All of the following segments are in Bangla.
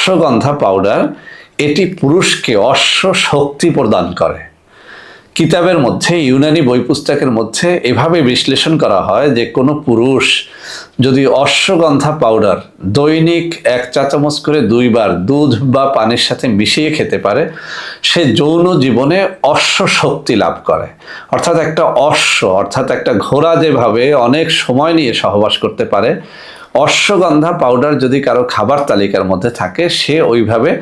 অশ্বগন্ধা পাউডার এটি পুরুষকে অশ্ব শক্তি প্রদান করে। কিতাবের মধ্যে, ইউনানি বই পুস্তকের মধ্যে এভাবে বিশ্লেষণ করা হয় যে কোনো পুরুষ যদি অশ্বগন্ধা পাউডার দৈনিক 1 চা চামচ করে 2 বার দুধ বা পানির সাথে মিশিয়ে খেতে পারে, সে যৌন জীবনে অশ্ব শক্তি লাভ করে। অর্থাৎ একটা অশ্ব, অর্থাৎ একটা ঘোড়া যেভাবে অনেক সময় নিয়ে সহবাস করতে পারে, অশ্বগন্ধা পাউডার যদি কারো খাবার তালিকার মধ্যে থাকে, সে ওইভাবে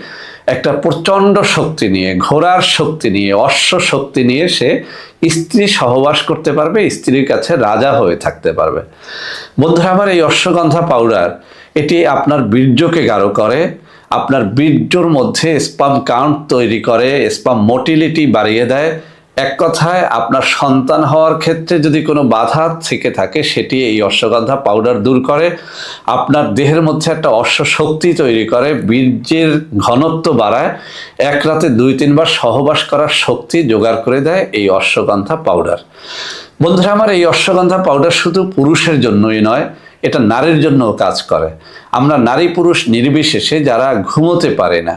একটা প্রচণ্ড শক্তি নিয়ে, ঘোড়ার শক্তি নিয়ে, অশ্ব শক্তি নিয়ে সে স্ত্রী সহবাস করতে পারবে, স্ত্রীর কাছে রাজা হয়ে থাকতে পারবে। বন্ধুরা আমার, এই অশ্বগন্ধা পাউডার এটি আপনার বীর্যকে গাঢ় করে, আপনার বীর্যর মধ্যে স্পাম কাউন্ট তৈরি করে, স্পাম মোটিলিটি বাড়িয়ে দেয়। এক কথায় আপনার সন্তান হওয়ার ক্ষেত্রে যদি কোনো বাধা থেকে থাকে, সেটি এই অশ্বগন্ধা পাউডার দূর করে। আপনার দেহের মধ্যে একটা অশ্ব শক্তি তৈরি করে, বীর্যের ঘনত্ব বাড়ায়, এক রাতে 2-3 বার সহবাস করার শক্তি জোগাড় করে দেয় এই অশ্বগন্ধা পাউডার। বন্ধুরা আমার, এই অশ্বগন্ধা পাউডার শুধু পুরুষের জন্যই নয়, এটা নারীর জন্যও কাজ করে। আমরা নারী পুরুষ নির্বিশেষে যারা ঘুমোতে পারে না,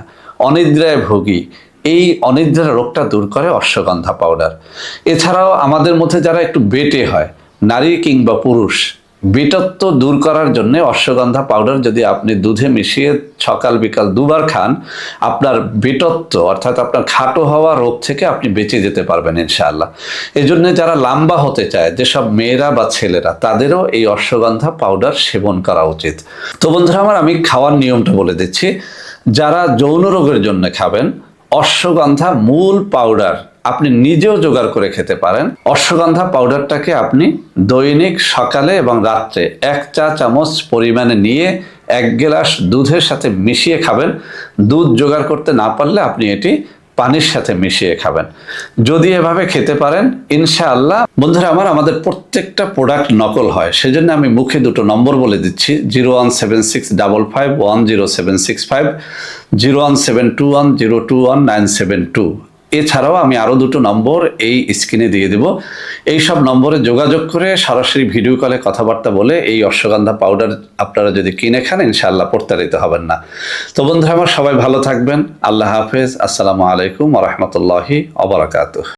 অনিদ্রায় ভোগী, এই অনিদ্রা রোগটা দূর করে অশ্বগন্ধা পাউডার। এছাড়াও আমাদের মধ্যে যারা একটু বেটে হয়, নারী কিংবা পুরুষ, বেটত্ব দূর করার জন্য অশ্বগন্ধা পাউডার যদি আপনি দুধে মিশিয়ে সকাল বিকাল 2 বার খান, আপনার বেটত্ব অর্থাৎ আপনার খাটো হওয়া রোগ থেকে আপনি বেঁচে যেতে পারবেন ইনশাআল্লাহ। এই জন্য যারা লম্বা হতে চায়, যেসব মেয়েরা বা ছেলেরা, তাদেরও এই অশ্বগন্ধা পাউডার সেবন করা উচিত। তো বন্ধুরা আমার, আমি খাওয়ার নিয়মটা বলে দিচ্ছি। যারা যৌন রোগের জন্য খাবেন, অশ্বগন্ধা মূল পাউডার আপনি নিজেও জোগাড় করে খেতে পারেন। অশ্বগন্ধা পাউডারটাকে আপনি দৈনিক সকালে এবং রাত্রে 1 চা চামচ পরিমাণে নিয়ে 1 গ্লাস দুধের সাথে মিশিয়ে খাবেন। দুধ জোগাড় করতে না পারলে আপনি এটি পানির সাথে মিশিয়ে খাবেন। যদি এভাবে খেতে পারেন, ইনশাআল্লাহ। বন্ধুরা আমার, আমাদের প্রত্যেকটা প্রোডাক্ট নকল হয়, সেজন্য আমি মুখে 2টো নম্বর বলে দিচ্ছি: 01765510765, 01721021972। এছাড়াও আমি আরও 2টো নম্বর এই স্ক্রিনে দিয়ে দেব। এই সব নম্বরে যোগাযোগ করে সরাসরি ভিডিও কলে কথাবার্তা বলে এই অশ্বগন্ধা পাউডার আপনারা যদি কিনে খান, ইনশাআল্লাহ প্রতারিত হবেন না। তো বন্ধুরা আমার, সবাই ভালো থাকবেন। আল্লাহ হাফেজ। আসসালামু আলাইকুম ওয়া রাহমাতুল্লাহি ওয়া বারাকাতুহু।